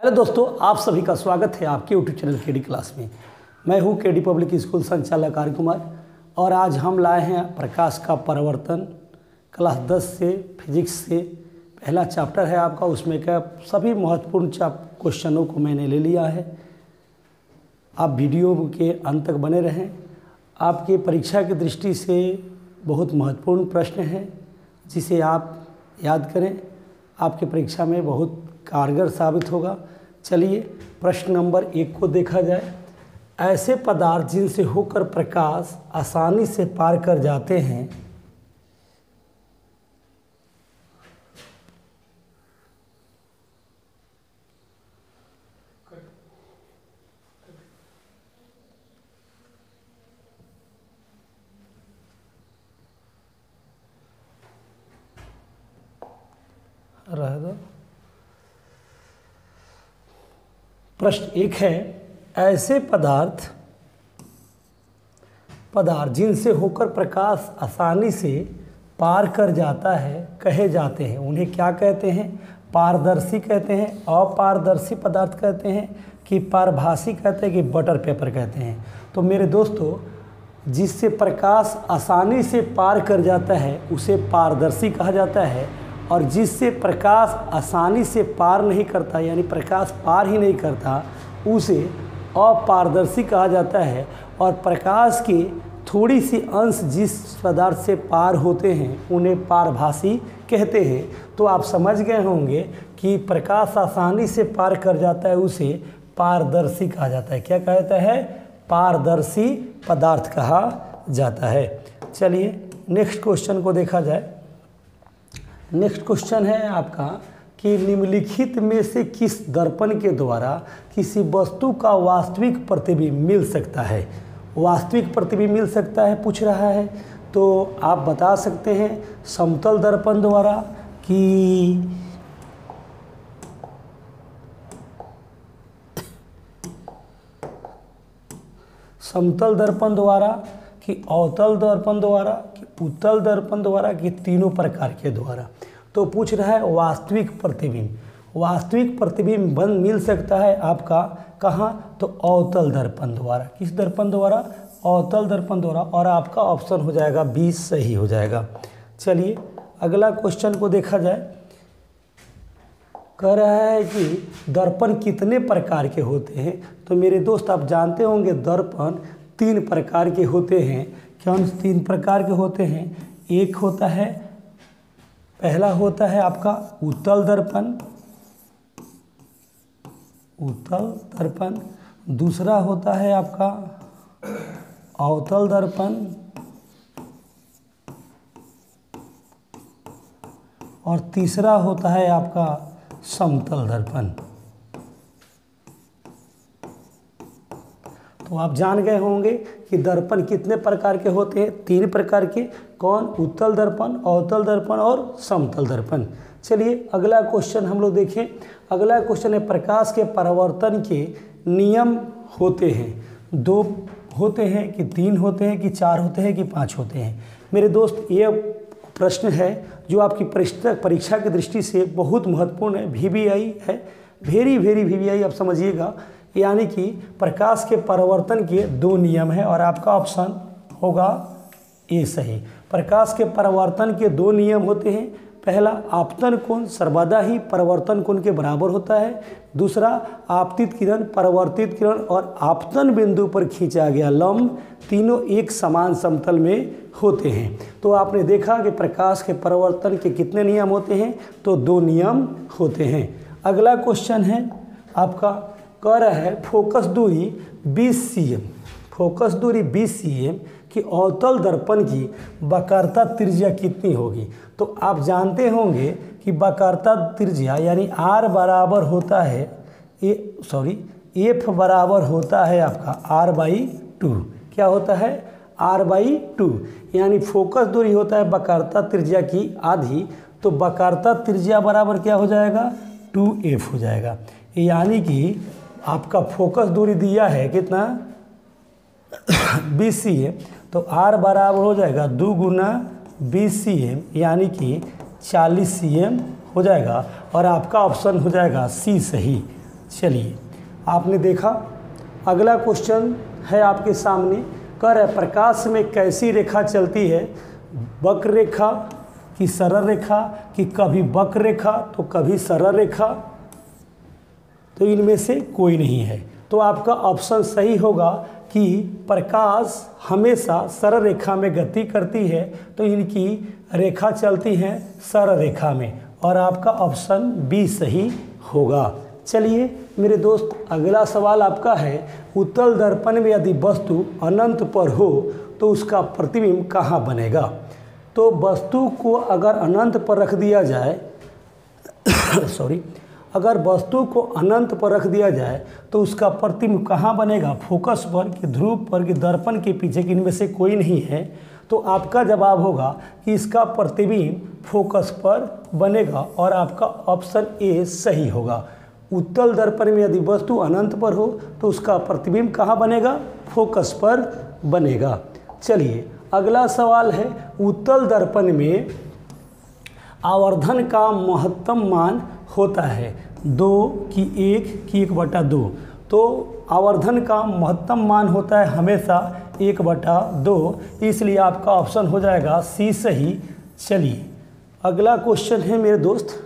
Hello दोस्तों, आप सभी का स्वागत है आपके यूट्यूब चैनल केडी क्लास में। मैं हूं केडी पब्लिक स्कूल संचालक आर्य कुमार और आज हम लाए हैं प्रकाश का परावर्तन क्लास 10 से फिजिक्स से पहला चैप्टर है आपका। उसमें क्या सभी महत्वपूर्ण क्वेश्चनों को मैंने ले लिया है। आप वीडियो के अंत तक बने रहें। आपके परीक्षा की दृष्टि से बहुत महत्वपूर्ण प्रश्न है जिसे आप याद करें, आपके परीक्षा में बहुत कारगर साबित होगा। चलिए प्रश्न नंबर 1 को देखा जाए। ऐसे पदार्थ जिनसे होकर प्रकाश आसानी से पार कर जाते हैं रह दो। प्रश्न 1 है, ऐसे पदार्थ जिनसे होकर प्रकाश आसानी से पार कर जाता है कहे जाते हैं। उन्हें क्या कहते हैं? पारदर्शी कहते हैं, अपारदर्शी पदार्थ कहते हैं कि पारभासी कहते हैं कि बटर पेपर कहते हैं। तो मेरे दोस्तों, जिससे प्रकाश आसानी से पार कर जाता है उसे पारदर्शी कहा जाता है, और जिससे प्रकाश आसानी से पार नहीं करता यानी प्रकाश पार ही नहीं करता उसे अपारदर्शी कहा जाता है। और प्रकाश की थोड़ी सी अंश जिस पदार्थ से पार होते हैं उन्हें पारभासी कहते हैं। तो आप समझ गए होंगे कि प्रकाश आसानी से पार कर जाता है उसे पारदर्शी कहा जाता है। क्या कहा जाता है? पारदर्शी पदार्थ कहा जाता है। चलिए नेक्स्ट क्वेश्चन को देखा जाए। नेक्स्ट क्वेश्चन है आपका कि निम्नलिखित में से किस दर्पण के द्वारा किसी वस्तु का वास्तविक प्रतिबिंब मिल सकता है? वास्तविक प्रतिबिंब मिल सकता है पूछ रहा है। तो आप बता सकते हैं समतल दर्पण द्वारा कि समतल दर्पण द्वारा कि अवतल दर्पण द्वारा कि उत्तल दर्पण द्वारा कि तीनों प्रकार के द्वारा। तो पूछ रहा है वास्तविक प्रतिबिंब। वास्तविक प्रतिबिंब मिल सकता है आपका कहाँ? तो अवतल दर्पण द्वारा। किस दर्पण द्वारा? अवतल दर्पण द्वारा। और आपका ऑप्शन हो जाएगा 20 सही हो जाएगा। चलिए अगला क्वेश्चन को देखा जाए। कह रहा है कि दर्पण कितने प्रकार के होते हैं? तो मेरे दोस्त आप जानते होंगे दर्पण 3 प्रकार के होते हैं। कौन 3 प्रकार के होते हैं? एक होता है, पहला होता है आपका उत्तल दर्पण, दूसरा होता है आपका अवतल दर्पण, और तीसरा होता है आपका समतल दर्पण। तो आप जान गए होंगे कि दर्पण कितने प्रकार के होते हैं? 3 प्रकार के। कौन? उत्तल दर्पण, अवतल दर्पण और समतल दर्पण। चलिए अगला क्वेश्चन हम लोग देखें। अगला क्वेश्चन है प्रकाश के परावर्तन के नियम होते हैं। 2 होते हैं कि 3 होते हैं कि 4 होते हैं कि 5 होते हैं? मेरे दोस्त ये प्रश्न है जो आपकी परीक्षा की दृष्टि से बहुत महत्वपूर्ण है। VVI है, वेरी VVI आप समझिएगा। यानी कि प्रकाश के परावर्तन के 2 नियम हैं और आपका ऑप्शन होगा ए सही। प्रकाश के परावर्तन के 2 नियम होते हैं। पहला, आपतन कोण सर्वदा ही परावर्तन कोण के बराबर होता है। दूसरा, आपतित किरण, परावर्तित किरण और आपतन बिंदु पर खींचा गया लंब तीनों एक समान समतल में होते हैं। तो आपने देखा कि प्रकाश के परावर्तन के कितने नियम होते हैं? तो 2 नियम होते हैं। अगला क्वेश्चन है आपका, कह रहा है फोकस दूरी 20 cm, फोकस दूरी 20 cm की अवतल दर्पण की वक्रता त्रिज्या कितनी होगी? तो आप जानते होंगे कि वक्रता त्रिज्या यानी R बराबर होता है F बराबर होता है आपका R/2। क्या होता है? R/2। यानी फोकस दूरी होता है वक्रता त्रिज्या की आधी। तो वक्रता त्रिज्या बराबर क्या हो जाएगा? 2F हो जाएगा। यानी कि आपका फोकस दूरी दिया है कितना? 20 cm। तो R बराबर हो जाएगा 2 गुना 20 cm यानी कि 40 cm हो जाएगा। और आपका ऑप्शन हो जाएगा सी सही। चलिए आपने देखा, अगला क्वेश्चन है आपके सामने, कह रहा है प्रकाश में कैसी रेखा चलती है, वक्र रेखा कि सरल रेखा, कि कभी वक्र रेखा तो कभी सरल रेखा, तो इनमें से कोई नहीं है। तो आपका ऑप्शन सही होगा कि प्रकाश हमेशा सरल रेखा में गति करती है, तो इनकी रेखा चलती है सरल रेखा में, और आपका ऑप्शन बी सही होगा। चलिए मेरे दोस्त, अगला सवाल आपका है, उत्तल दर्पण में यदि वस्तु अनंत पर हो तो उसका प्रतिबिंब कहाँ बनेगा। तो वस्तु को अगर अनंत पर रख दिया जाए अगर वस्तु को अनंत पर रख दिया जाए तो उसका प्रतिबिंब कहाँ बनेगा, फोकस पर कि ध्रुव पर कि दर्पण के पीछे, कि इनमें से कोई नहीं है। तो आपका जवाब होगा कि इसका प्रतिबिंब फोकस पर बनेगा, और आपका ऑप्शन ए सही होगा। उत्तल दर्पण में यदि वस्तु अनंत पर हो तो उसका प्रतिबिंब कहाँ बनेगा, फोकस पर बनेगा। चलिए अगला सवाल है, उत्तल दर्पण में आवर्धन का महत्तम मान होता है 2 कि 1 कि 1/2। तो आवर्धन का महत्तम मान होता है हमेशा 1/2, इसलिए आपका ऑप्शन हो जाएगा सी सही। चलिए अगला क्वेश्चन है मेरे दोस्त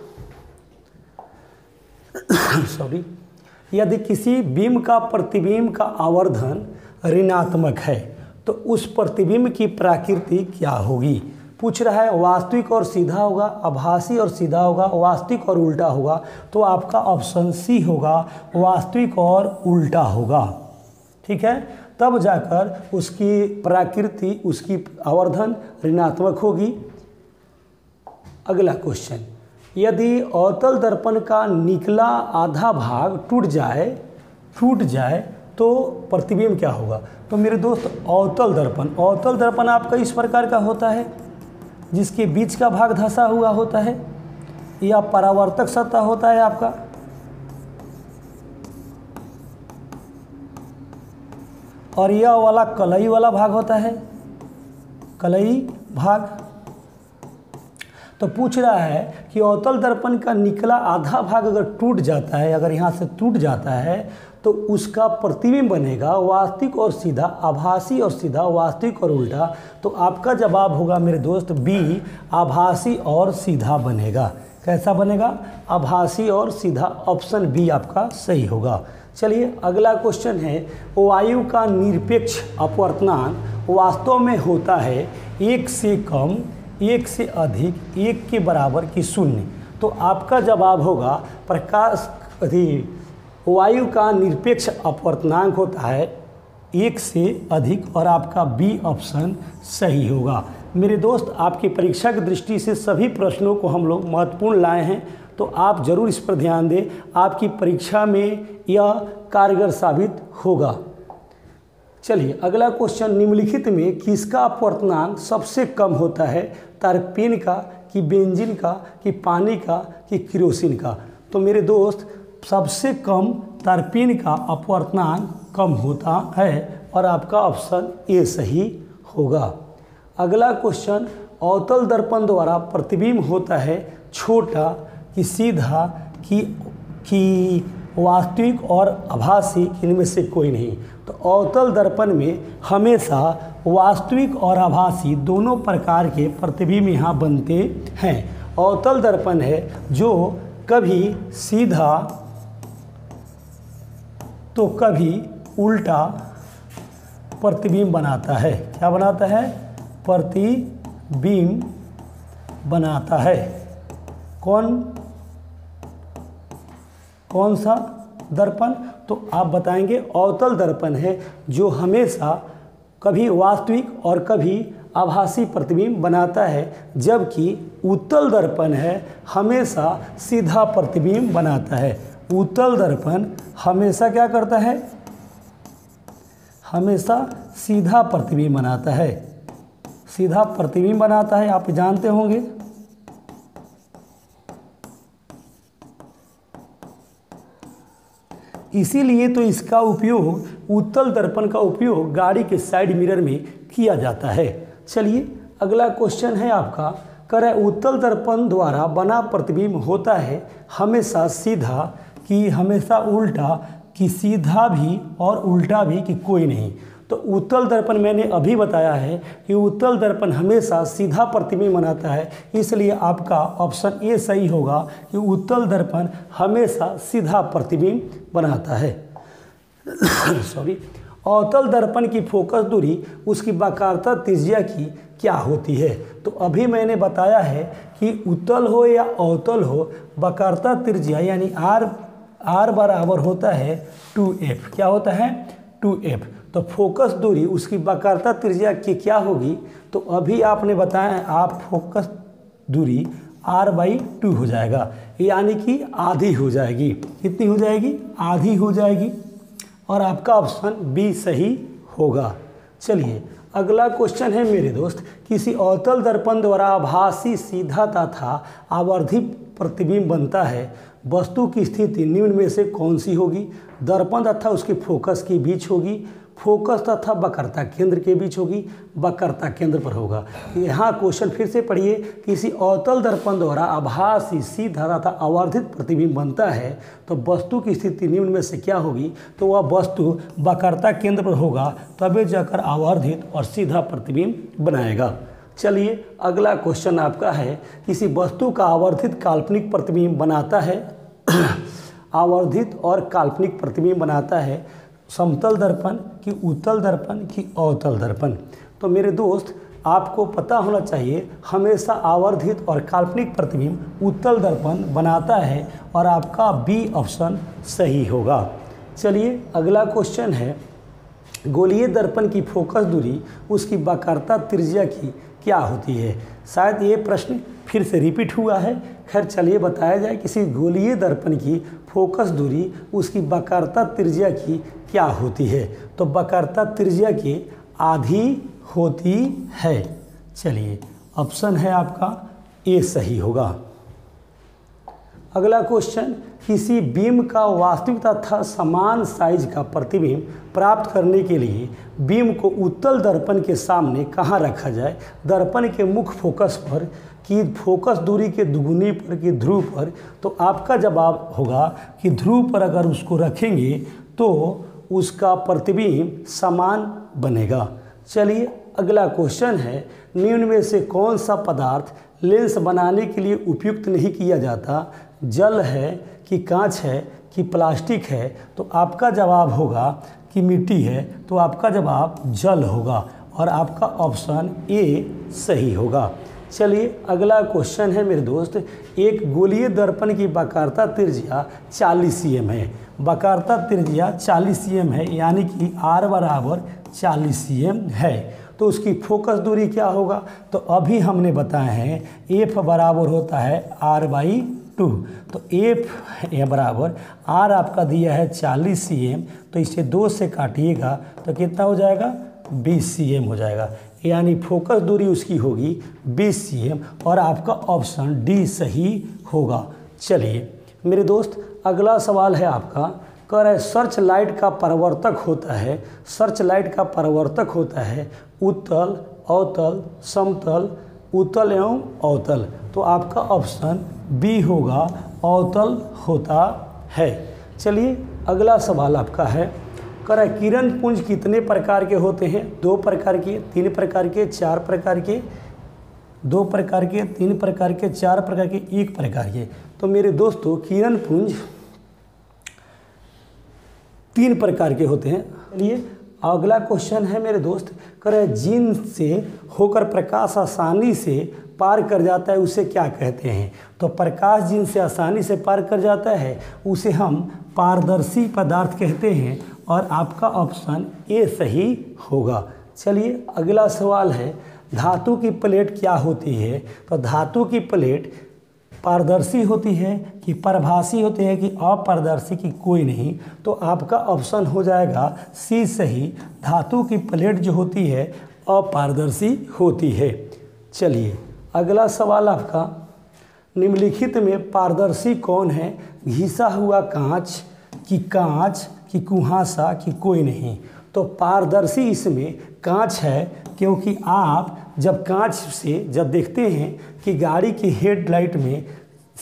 यदि किसी बिंब का प्रतिबिंब का आवर्धन ऋणात्मक है तो उस प्रतिबिंब की प्रकृति क्या होगी। पूछ रहा है वास्तविक और सीधा होगा, आभासी और सीधा होगा, वास्तविक और उल्टा होगा। तो आपका ऑप्शन सी होगा, वास्तविक और उल्टा होगा। ठीक है, तब जाकर उसकी प्रकृति, उसकी आवर्धन ऋणात्मक होगी। अगला क्वेश्चन, यदि अवतल दर्पण का निचला आधा भाग टूट जाए तो प्रतिबिंब क्या होगा। तो मेरे दोस्त अवतल दर्पण आपका इस प्रकार का होता है, जिसके बीच का भाग धंसा हुआ होता है, या परावर्तक सतह होता है आपका, और यह वाला कलई वाला भाग होता है, कलई भाग। तो पूछ रहा है कि अवतल दर्पण का निचला आधा भाग अगर टूट जाता है, अगर यहाँ से टूट जाता है तो उसका प्रतिबिंब बनेगा वास्तविक और सीधा, आभासी और सीधा, वास्तविक और उल्टा। तो आपका जवाब होगा मेरे दोस्त बी, आभासी और सीधा बनेगा। कैसा बनेगा, आभासी और सीधा। ऑप्शन बी आपका सही होगा। चलिए अगला क्वेश्चन है, वायु का निरपेक्ष अपवर्तनांक वास्तव में होता है 1 से कम, 1 से अधिक, 1 के बराबर कि 0। तो आपका जवाब होगा वायु का निरपेक्ष अपवर्तनांक होता है 1 से अधिक, और आपका बी ऑप्शन सही होगा। मेरे दोस्त, आपकी परीक्षा की दृष्टि से सभी प्रश्नों को हम लोग महत्वपूर्ण लाए हैं, तो आप जरूर इस पर ध्यान दें, आपकी परीक्षा में यह कारगर साबित होगा। चलिए अगला क्वेश्चन, निम्नलिखित में किसका अपवर्तनांक सबसे कम होता है, तारपेन का कि बेंजीन का कि पानी का कि केरोसिन का। तो मेरे दोस्त, सबसे कम तारपेन का अपवर्तनांक कम होता है, और आपका ऑप्शन ए सही होगा। अगला क्वेश्चन, अवतल दर्पण द्वारा प्रतिबिंब होता है छोटा कि सीधा कि वास्तविक और आभासी, इनमें से कोई नहीं। तो अवतल दर्पण में हमेशा वास्तविक और आभासी दोनों प्रकार के प्रतिबिंब यहाँ बनते हैं। अवतल दर्पण है जो कभी सीधा तो कभी उल्टा प्रतिबिंब बनाता है। क्या बनाता है, प्रतिबिंब बनाता है। कौन सा दर्पण, तो आप बताएंगे अवतल दर्पण है जो हमेशा कभी वास्तविक और कभी आभासी प्रतिबिंब बनाता है, जबकि उत्तल दर्पण है हमेशा सीधा प्रतिबिंब बनाता है। उत्तल दर्पण हमेशा क्या करता है, हमेशा सीधा प्रतिबिंब बनाता है, सीधा प्रतिबिंब बनाता है, आप जानते होंगे। इसीलिए तो इसका उपयोग, उत्तल दर्पण का उपयोग गाड़ी के साइड मिरर में किया जाता है। चलिए अगला क्वेश्चन है आपका, कह रहा है उत्तल दर्पण द्वारा बना प्रतिबिंब होता है हमेशा सीधा कि हमेशा उल्टा, कि सीधा भी और उल्टा भी, कि कोई नहीं। तो उत्तल दर्पण मैंने अभी बताया है कि उत्तल दर्पण हमेशा सीधा प्रतिबिंब बनाता है, इसलिए आपका ऑप्शन ए सही होगा कि उत्तल दर्पण हमेशा सीधा प्रतिबिंब बनाता है। सॉरी। अवतल दर्पण की फोकस दूरी उसकी वक्रता त्रिज्या की क्या होती है? तो अभी मैंने बताया है कि उत्तल हो या अवतल हो, वक्रता त्रिज्या यानी आर बराबर होता है 2f। क्या होता है? 2f। तो फोकस दूरी उसकी वक्रता त्रिज्या की क्या होगी? तो अभी आपने बताया आप फोकस दूरी r/2 हो जाएगा, यानी कि आधी हो जाएगी। कितनी हो जाएगी? आधी हो जाएगी। और आपका ऑप्शन बी सही होगा। चलिए अगला क्वेश्चन है मेरे दोस्त, किसी अवतल दर्पण द्वारा आभासी सीधा तथा आवर्धित प्रतिबिंब बनता है, वस्तु की स्थिति निम्न में से कौन सी होगी? दर्पण तथा उसके फोकस के बीच होगी, फोकस तथा वक्रता केंद्र के बीच होगी, वक्रता केंद्र पर होगा। यहाँ क्वेश्चन फिर से पढ़िए, किसी अवतल दर्पण द्वारा आभासी सीधा तथा आवर्धित प्रतिबिंब बनता है तो वस्तु की स्थिति निम्न में से क्या होगी? तो वह वस्तु वक्रता केंद्र पर होगा, तभी जाकर आवर्धित और सीधा प्रतिबिंब बनाएगा। चलिए अगला क्वेश्चन आपका है, किसी वस्तु का आवर्धित काल्पनिक प्रतिबिंब बनाता है आवर्धित और काल्पनिक प्रतिबिंब बनाता है समतल दर्पण कि उत्तल दर्पण कि अवतल दर्पण? तो मेरे दोस्त आपको पता होना चाहिए हमेशा आवर्धित और काल्पनिक प्रतिबिंब उत्तल दर्पण बनाता है, और आपका बी ऑप्शन सही होगा। चलिए अगला क्वेश्चन है, गोलीय दर्पण की फोकस दूरी उसकी वक्रता त्रिज्या की क्या होती है? शायद ये प्रश्न फिर से रिपीट हुआ है। खैर चलिए बताया जाए, किसी गोलीय दर्पण की फोकस दूरी उसकी वक्रता त्रिज्या की क्या होती है? तो वक्रता त्रिज्या की आधी होती है। चलिए ऑप्शन है आपका ए सही होगा। अगला क्वेश्चन, किसी बीम का वास्तविक तथा समान साइज का प्रतिबिंब प्राप्त करने के लिए बीम को उत्तल दर्पण के सामने कहाँ रखा जाए? दर्पण के मुख्य फोकस पर, कि फोकस दूरी के दुगुनी पर, कि ध्रुव पर? तो आपका जवाब होगा कि ध्रुव पर अगर उसको रखेंगे तो उसका प्रतिबिंब समान बनेगा। चलिए अगला क्वेश्चन है, निम्न में से कौन सा पदार्थ लेंस बनाने के लिए उपयुक्त नहीं किया जाता? जल है कि कांच है कि प्लास्टिक है? तो आपका जवाब होगा कि मिट्टी है, तो आपका जवाब जल होगा, और आपका ऑप्शन ए सही होगा। चलिए अगला क्वेश्चन है मेरे दोस्त, एक गोलीय दर्पण की वक्रता त्रिज्या 40 cm है। वक्रता त्रिज्या 40 cm है, यानी कि r बराबर 40 cm है, तो उसकी फोकस दूरी क्या होगा? तो अभी हमने बताया है एफ बराबर होता है r/2। तो एफ बराबर r आपका दिया है 40 cm, तो इसे 2 से काटिएगा तो कितना हो जाएगा? 20 cm हो जाएगा, यानी फोकस दूरी उसकी होगी 20 cm, और आपका ऑप्शन डी सही होगा। चलिए मेरे दोस्त अगला सवाल है आपका, कह रहा है सर्च लाइट का परावर्तक होता है, सर्च लाइट का परावर्तक होता है उत्तल, अवतल, समतल, उत्तल एवं अवतल? तो आपका ऑप्शन बी होगा, अवतल होता है। चलिए अगला सवाल आपका है, कह रहा है किरण पुंज कितने प्रकार के होते हैं? 2 प्रकार के, 3 प्रकार के, 4 प्रकार के? 2 प्रकार के, 3 प्रकार के, 4 प्रकार के, 1 प्रकार के? तो मेरे दोस्तों किरण पुंज 3 प्रकार के होते हैं। चलिए अगला क्वेश्चन है मेरे दोस्त, कह रहे हैं जिन से होकर प्रकाश आसानी से पार कर जाता है उसे क्या कहते हैं? तो प्रकाश जिन से आसानी से पार कर जाता है उसे हम पारदर्शी पदार्थ कहते हैं, और आपका ऑप्शन ए सही होगा। चलिए अगला सवाल है, धातु की प्लेट क्या होती है? तो धातु की प्लेट पारदर्शी होती है कि परभासी होती है कि अपारदर्शी की कोई नहीं? तो आपका ऑप्शन हो जाएगा सी सही, धातु की प्लेट जो होती है अपारदर्शी होती है। चलिए अगला सवाल आपका, निम्नलिखित में पारदर्शी कौन है? घिसा हुआ कांच कि कुहासा कि कोई नहीं? तो पारदर्शी इसमें कांच है, क्योंकि आप जब कांच से जब देखते हैं कि गाड़ी की हेडलाइट में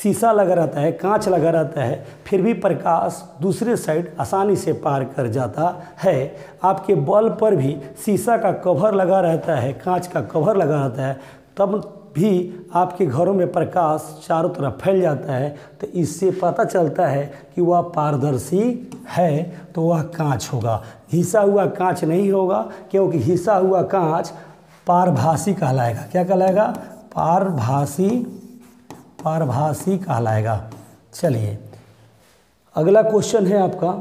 शीशा लगा रहता है, कांच लगा रहता है, फिर भी प्रकाश दूसरे साइड आसानी से पार कर जाता है। आपके बल्ब पर भी शीशा का कवर लगा रहता है, कांच का कवर लगा रहता है, तब भी आपके घरों में प्रकाश चारों तरफ फैल जाता है। तो इससे पता चलता है कि वह पारदर्शी है, तो वह कांच होगा, घिसा हुआ कांच नहीं होगा, क्योंकि घिसा हुआ कांच पारभासी कहलाएगा। क्या कहलाएगा? पारभासी कहलाएगा। चलिए अगला क्वेश्चन है आपका,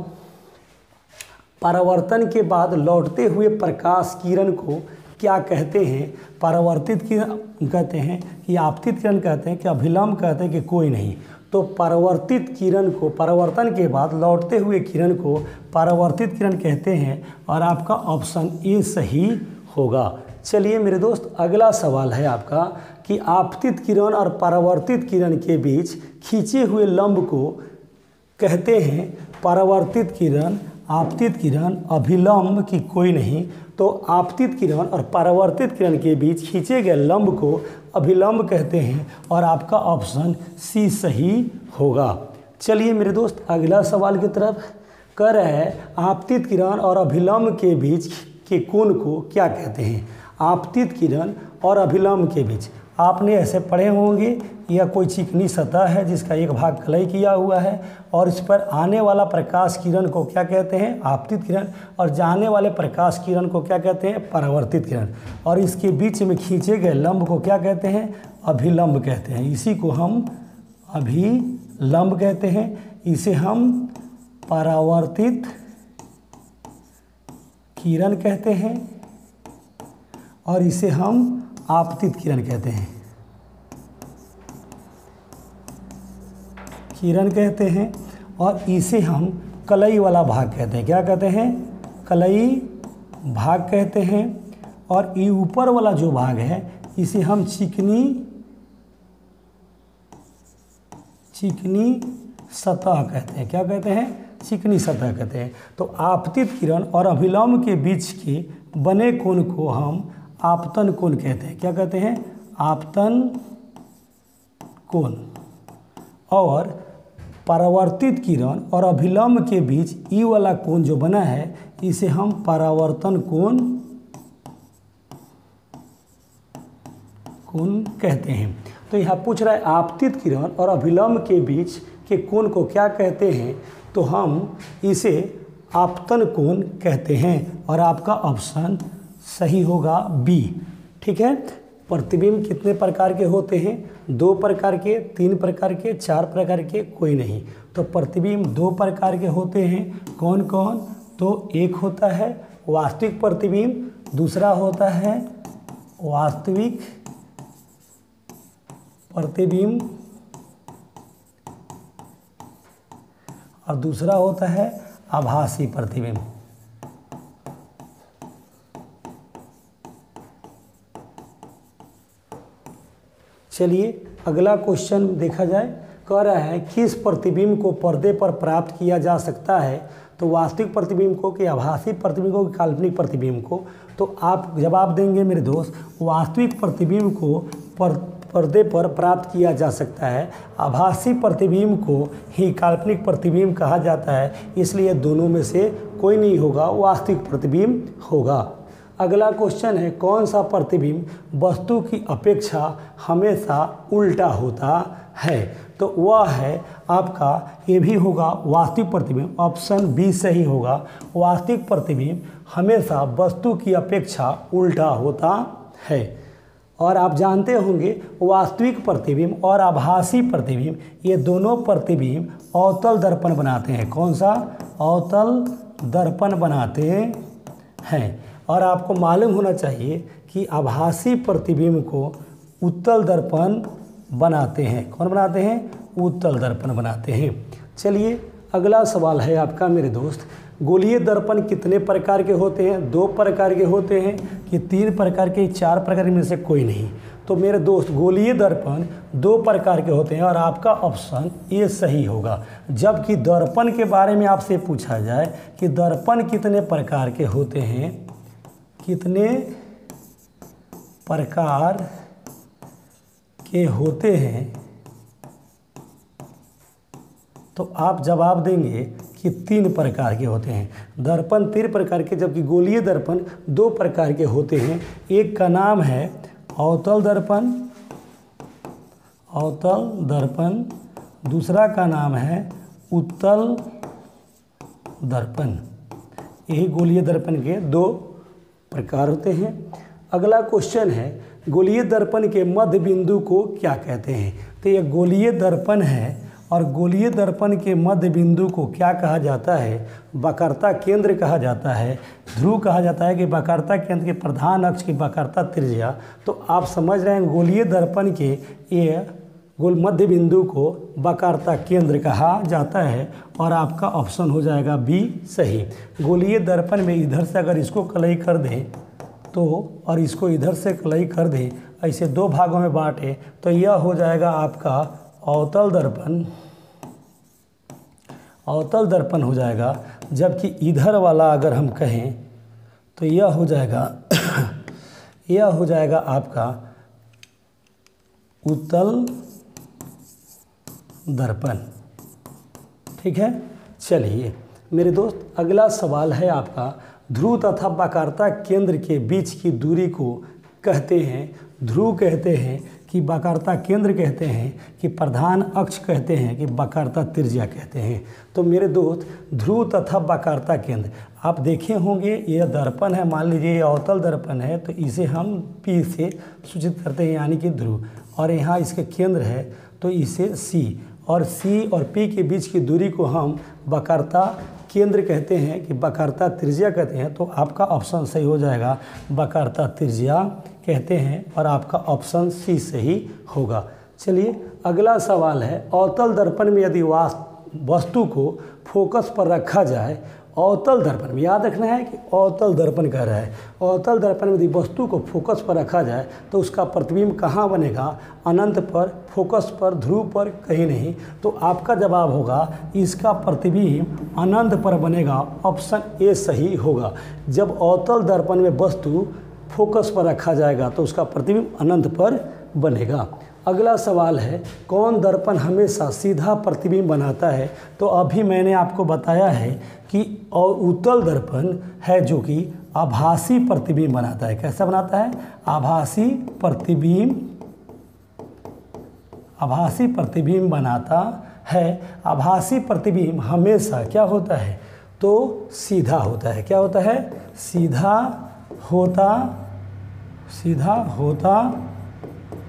परावर्तन के बाद लौटते हुए प्रकाश किरण को क्या कहते हैं? परावर्तित किरण कहते हैं कि आपतित किरण कहते हैं कि अभिलंब कहते हैं कि कोई नहीं? तो परावर्तित किरण को, परावर्तन के बाद लौटते हुए किरण को परावर्तित किरण कहते हैं, और आपका ऑप्शन ए सही होगा। चलिए मेरे दोस्त, अगला सवाल है आपका कि आपतित किरण और परावर्तित किरण के बीच खींचे हुए लंब को कहते हैं परावर्तित किरण, आपतित किरण, अभिलंब की कोई नहीं। तो आपतित किरण और परावर्तित किरण के बीच खींचे गए लंब को अभिलंब कहते हैं, और आपका ऑप्शन सी सही होगा। चलिए मेरे दोस्त, अगला सवाल की तरफ कह रहा है, आपतित किरण और अभिलंब के बीच के कोण को क्या कहते हैं? आपतित किरण और अभिलंब के बीच आपने ऐसे पढ़े होंगे, यह कोई चिकनी सतह है जिसका एक भाग कलई किया हुआ है, और इस पर आने वाला प्रकाश किरण को क्या कहते हैं? आपतित किरण, और जाने वाले प्रकाश किरण को क्या कहते हैं? परावर्तित किरण, और इसके बीच में खींचे गए लंब को क्या कहते हैं? अभिलंब कहते हैं। इसी को हम अभिलंब कहते हैं, इसे हम परावर्तित किरण कहते हैं, और इसे हम आपतित किरण कहते हैं, किरण कहते हैं, और इसे हम कलई वाला भाग कहते हैं। क्या कहते हैं? कलई भाग कहते हैं, और ये ऊपर वाला जो भाग है इसे हम चिकनी सतह कहते हैं। क्या कहते हैं? चिकनी सतह कहते हैं। तो आपतित किरण और अभिलंब के बीच के बने कोण को हम आपतन कोण कहते हैं। क्या कहते हैं? आपतन कोण। और परावर्तित किरण और अभिलंब के बीच ई वाला कोण जो बना है इसे हम परावर्तन कोण कहते हैं। तो यहाँ पूछ रहा है आपतित किरण और अभिलंब के बीच के कोण को क्या कहते हैं? तो हम इसे आपतन कोण कहते हैं, और आपका ऑप्शन सही होगा बी। ठीक है। प्रतिबिंब कितने प्रकार के होते हैं? 2 प्रकार के, 3 प्रकार के, 4 प्रकार के, कोई नहीं। तो प्रतिबिंब 2 प्रकार के होते हैं। कौन कौन? तो एक होता है वास्तविक प्रतिबिंब, दूसरा होता है वास्तविक प्रतिबिंब, और दूसरा होता है आभासी प्रतिबिंब। चलिए अगला क्वेश्चन देखा जाए। कह रहा है किस प्रतिबिंब को पर्दे पर प्राप्त किया जा सकता है? तो वास्तविक प्रतिबिंब को कि आभासी प्रतिबिंब को कि काल्पनिक प्रतिबिंब को? तो आप जवाब देंगे मेरे दोस्त, वास्तविक प्रतिबिंब को पर्दे पर प्राप्त किया जा सकता है, आभासी प्रतिबिंब को ही काल्पनिक प्रतिबिंब कहा जाता है, इसलिए दोनों में से कोई नहीं होगा, वास्तविक प्रतिबिंब होगा। अगला क्वेश्चन है, कौन सा प्रतिबिंब वस्तु की अपेक्षा हमेशा उल्टा होता है? तो वह है आपका, ये भी होगा वास्तविक प्रतिबिंब, ऑप्शन बी सही होगा। वास्तविक प्रतिबिंब हमेशा वस्तु की अपेक्षा उल्टा होता है। और आप जानते होंगे वास्तविक प्रतिबिंब और आभासी प्रतिबिंब, ये दोनों प्रतिबिंब अवतल दर्पण बनाते हैं। कौन सा? अवतल दर्पण बनाते हैं। और आपको मालूम होना चाहिए कि आभासी प्रतिबिंब को उत्तल दर्पण बनाते हैं। कौन बनाते हैं? उत्तल दर्पण बनाते हैं। चलिए अगला सवाल है आपका मेरे दोस्त, गोलीय दर्पण कितने प्रकार के होते हैं? 2 प्रकार के होते हैं कि 3 प्रकार के, 4 प्रकार में से कोई नहीं? तो मेरे दोस्त गोलीय दर्पण 2 प्रकार के होते हैं, और आपका ऑप्शन ये सही होगा। जबकि दर्पण के बारे में आपसे पूछा जाए कि दर्पण कितने प्रकार के होते हैं, कितने प्रकार के होते हैं, तो आप जवाब देंगे कि 3 प्रकार के होते हैं। दर्पण 3 प्रकार के, जबकि गोलीय दर्पण 2 प्रकार के होते हैं। एक का नाम है अवतल दर्पण, अवतल दर्पण, दूसरा का नाम है उत्तल दर्पण। यही गोलीय दर्पण के 2 प्रकार होते हैं। अगला क्वेश्चन है, गोलीय दर्पण के मध्य बिंदु को क्या कहते हैं? तो यह गोलीय दर्पण है और गोलीय दर्पण के मध्य बिंदु को क्या कहा जाता है? वक्रता केंद्र कहा जाता है। ध्रुव कहा जाता है कि वक्रता केंद्र के प्रधान अक्ष की वक्रता त्रिज्या। तो आप समझ रहे हैं गोलीय दर्पण के ये गोल मध्य बिंदु को वक्रता केंद्र कहा जाता है और आपका ऑप्शन हो जाएगा बी सही। गोलीय दर्पण में इधर से अगर इसको कलई कर दें तो और इसको इधर से कलई कर दें, ऐसे 2 भागों में बांटे, तो यह हो जाएगा आपका अवतल दर्पण, अवतल दर्पण हो जाएगा। जबकि इधर वाला अगर हम कहें तो यह हो जाएगा यह हो जाएगा आपका उत्तल दर्पण। ठीक है, चलिए मेरे दोस्त, अगला सवाल है आपका, ध्रुव तथा वक्रता केंद्र के बीच की दूरी को कहते हैं, ध्रुव कहते हैं कि वक्रता केंद्र कहते हैं कि प्रधान अक्ष कहते हैं कि वक्रता त्रिज्या कहते हैं? तो मेरे दोस्त, ध्रुव तथा वक्रता केंद्र आप देखे होंगे, यह दर्पण है, मान लीजिए ये अवतल दर्पण है, तो इसे हम P से सूचित करते हैं यानी कि ध्रुव, और यहाँ इसके केंद्र है तो इसे C, और C और P के बीच की दूरी को हम वक्रता केंद्र कहते हैं कि वक्रता त्रिज्या कहते हैं। तो आपका ऑप्शन सही हो जाएगा, वक्रता त्रिज्या कहते हैं, और आपका ऑप्शन सी सही होगा। चलिए अगला सवाल है, अवतल दर्पण में यदि वस्तु को फोकस पर रखा जाए, अवतल दर्पण में याद रखना है कि अवतल दर्पण कह रहा है, अवतल दर्पण में यदि वस्तु को फोकस पर रखा जाए तो उसका प्रतिबिंब कहाँ बनेगा? अनंत पर, फोकस पर, ध्रुव पर, कहीं नहीं। तो आपका जवाब होगा इसका प्रतिबिंब अनंत पर बनेगा, ऑप्शन ए सही होगा। जब अवतल दर्पण में वस्तु फोकस पर रखा जाएगा तो उसका प्रतिबिंब अनंत पर बनेगा। अगला सवाल है, कौन दर्पण हमेशा सीधा प्रतिबिंब बनाता है? तो अभी मैंने आपको बताया है कि उत्तल दर्पण है जो कि आभासी प्रतिबिंब बनाता है। कैसा बनाता है? आभासी प्रतिबिंब, आभासी प्रतिबिंब बनाता है। आभासी प्रतिबिंब हमेशा क्या होता है? तो सीधा होता है। क्या होता है? सीधा होता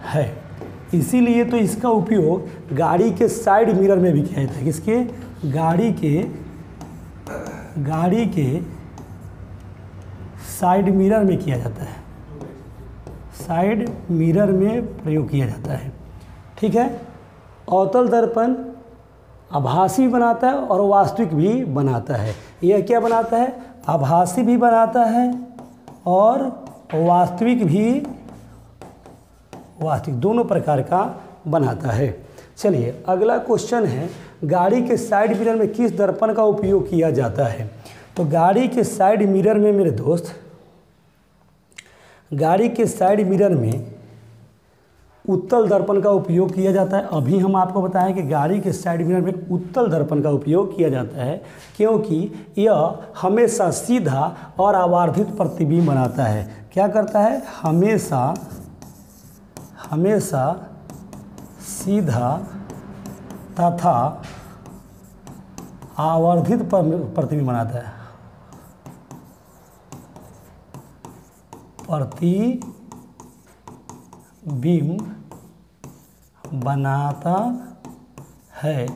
है। इसीलिए तो इसका उपयोग गाड़ी के साइड मिरर में भी किया जाता है। किसके? गाड़ी के साइड मिरर में किया जाता है, साइड मिरर में प्रयोग किया जाता है। ठीक है, अवतल दर्पण आभासी बनाता है और वास्तविक भी बनाता है। यह क्या बनाता है? आभासी भी बनाता है और वास्तविक भी, वास्तविक दोनों प्रकार का बनाता है। चलिए अगला क्वेश्चन है, गाड़ी के साइड मिरर में किस दर्पण का उपयोग किया जाता है? तो गाड़ी के साइड मिरर में मेरे दोस्त, गाड़ी के साइड मिरर में उत्तल दर्पण का उपयोग किया जाता है। अभी हम आपको बताएं कि गाड़ी के साइड मिरर में उत्तल दर्पण का उपयोग किया जाता है क्योंकि यह हमेशा सीधा और आवर्धित प्रतिबिंब बनाता है। क्या करता है? हमेशा सीधा तथा आवर्धित प्रतिबिंब बनाता है, प्रतिबिंब बनाता है।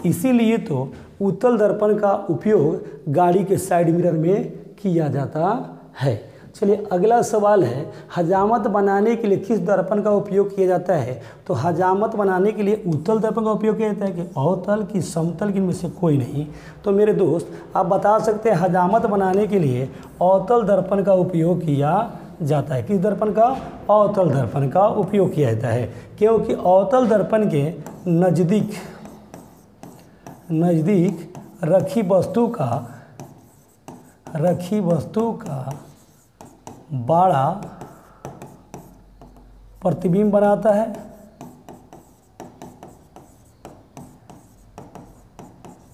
इसीलिए तो उत्तल दर्पण का उपयोग गाड़ी के साइड मिरर में किया जाता है। चलिए अगला सवाल है, हजामत बनाने के लिए किस दर्पण का उपयोग किया जाता है? तो हजामत बनाने के लिए उत्तल दर्पण का उपयोग किया जाता है कि अवतल की समतल की, इनमें से कोई नहीं। तो मेरे दोस्त आप बता सकते हैं हजामत बनाने के लिए अवतल दर्पण का उपयोग किया जाता है। किस दर्पण का? अवतल दर्पण का उपयोग किया जाता है क्योंकि अवतल दर्पण के नज़दीक रखी वस्तु का बड़ा प्रतिबिंब बनाता है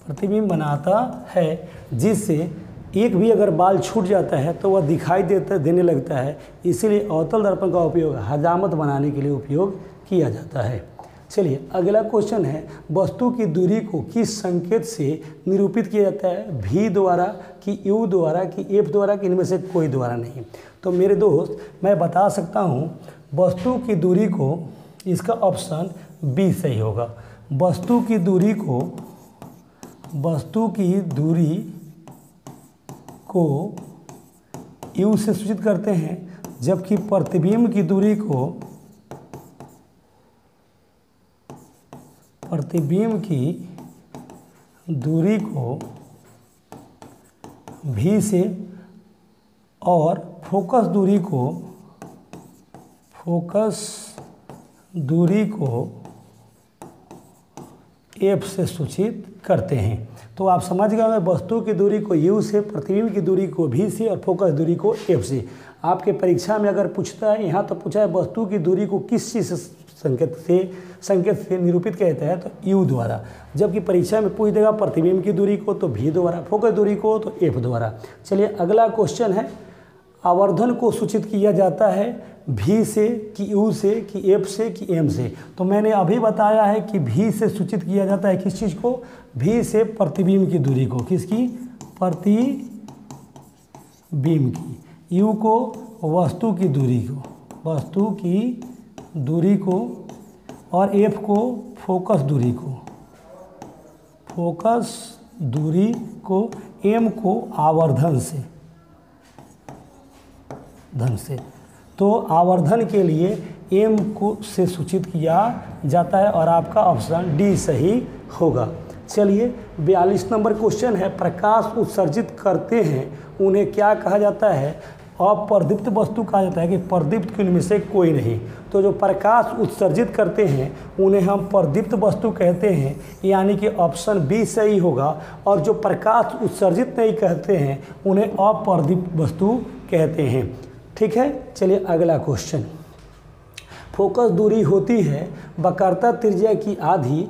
प्रतिबिंब बनाता है जिससे एक भी अगर बाल छूट जाता है तो वह दिखाई देने लगता है। इसीलिए अवतल दर्पण का उपयोग हजामत बनाने के लिए उपयोग किया जाता है। चलिए अगला क्वेश्चन है, वस्तु की दूरी को किस संकेत से निरूपित किया जाता है? V द्वारा कि U द्वारा कि F द्वारा कि इनमें से कोई द्वारा नहीं। तो मेरे दोस्त मैं बता सकता हूँ वस्तु की दूरी को, इसका ऑप्शन बी सही होगा। वस्तु की दूरी को U से सूचित करते हैं, जबकि प्रतिबिंब की दूरी को V से और फोकस दूरी को F से सूचित करते हैं। तो आप समझ गए होंगे, वस्तु की दूरी को U से, प्रतिबिंब की दूरी को V से और फोकस दूरी को F से। आपके परीक्षा में अगर पूछता है, यहाँ तो पूछा है वस्तु की दूरी को किस चीज़ से संकेत से निरूपित किया जाता है, तो U द्वारा। जबकि परीक्षा में पूछ देगा प्रतिबिंब की दूरी को तो V द्वारा, फोकस दूरी को तो F द्वारा। चलिए अगला क्वेश्चन है, आवर्धन को सूचित किया जाता है V से कि U से कि F से कि M से? तो मैंने अभी बताया है कि V से सूचित किया जाता है किस चीज़ को? V से प्रतिबिंब की दूरी को। किसकी? प्रतिबिंब की। U को वस्तु की दूरी को और F को फोकस दूरी को, M को आवर्धन से। तो आवर्धन के लिए M को से सूचित किया जाता है और आपका ऑप्शन डी सही होगा। चलिए 42 नंबर क्वेश्चन है, प्रकाश उत्सर्जित करते हैं उन्हें क्या कहा जाता है? अप्रदीप्त वस्तु कहा जाता है कि प्रदीप्त इनमें से कोई नहीं। तो जो प्रकाश उत्सर्जित करते हैं उन्हें हम प्रदीप्त वस्तु कहते हैं, यानी कि ऑप्शन बी सही होगा। और जो प्रकाश उत्सर्जित नहीं कहते हैं उन्हें अप्रदीप्त वस्तु कहते हैं। ठीक है, चलिए अगला क्वेश्चन, फोकस दूरी होती है वक्रता त्रिज्या की आधी,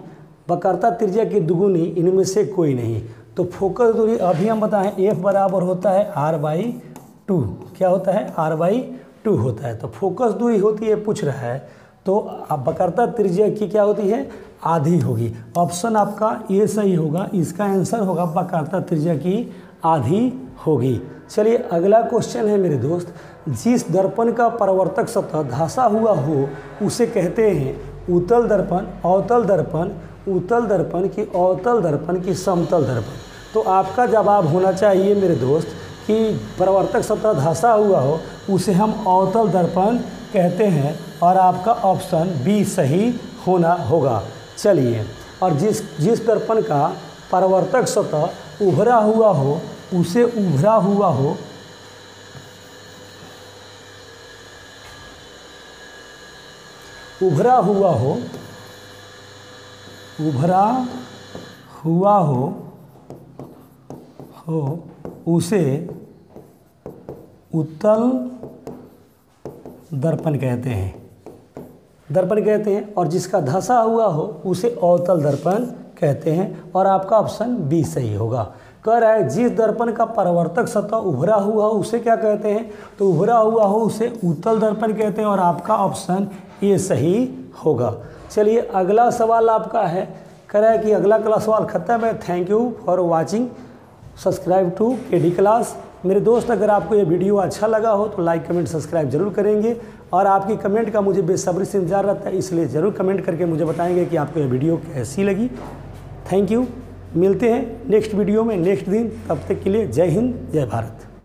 वक्रता त्रिज्या की दुगुनी, इनमें से कोई नहीं। तो फोकस दूरी अभी हम बताएं F बराबर होता है R/2। क्या होता है? R/2 होता है। तो फोकस दूरी होती है, पूछ रहा है, तो वक्रता त्रिज्या की क्या होती है? आधी होगी। ऑप्शन आपका ये सही होगा, इसका आंसर होगा वक्रता त्रिज्या की आधी होगी। चलिए अगला क्वेश्चन है मेरे दोस्त, जिस दर्पण का परावर्तक सतह धंसा हुआ हो उसे कहते हैं उत्तल दर्पण, अवतल दर्पण, उत्तल दर्पण की अवतल दर्पण की समतल दर्पण? तो आपका जवाब होना चाहिए मेरे दोस्त कि परावर्तक सतह धंसा हुआ हो उसे हम अवतल दर्पण कहते हैं और आपका ऑप्शन बी सही होना होगा। चलिए, और जिस दर्पण का परावर्तक सतह उभरा हुआ हो उसे उभरा हुआ हो उसे उत्तल दर्पण कहते हैं, और जिसका धंसा हुआ हो उसे अवतल दर्पण कहते हैं और आपका ऑप्शन बी सही होगा। कह रहा है जिस दर्पण का परावर्तक सतह उभरा हुआ हो उसे क्या कहते हैं? तो उभरा हुआ हो उसे उत्तल दर्पण कहते हैं और आपका ऑप्शन ए सही होगा। चलिए अगला सवाल आपका है, कह रहा है कि अगला सवाल खत्म है। Thank you for watching, subscribe to KD class. मेरे दोस्त, अगर आपको ये वीडियो अच्छा लगा हो तो लाइक कमेंट सब्सक्राइब जरूर करेंगे और आपकी कमेंट का मुझे बेसब्री से इंतजार रहता है, इसलिए ज़रूर कमेंट करके मुझे बताएंगे कि आपको ये वीडियो कैसी लगी। थैंक यू, मिलते हैं नेक्स्ट वीडियो में नेक्स्ट दिन, तब तक के लिए जय हिंद जय भारत।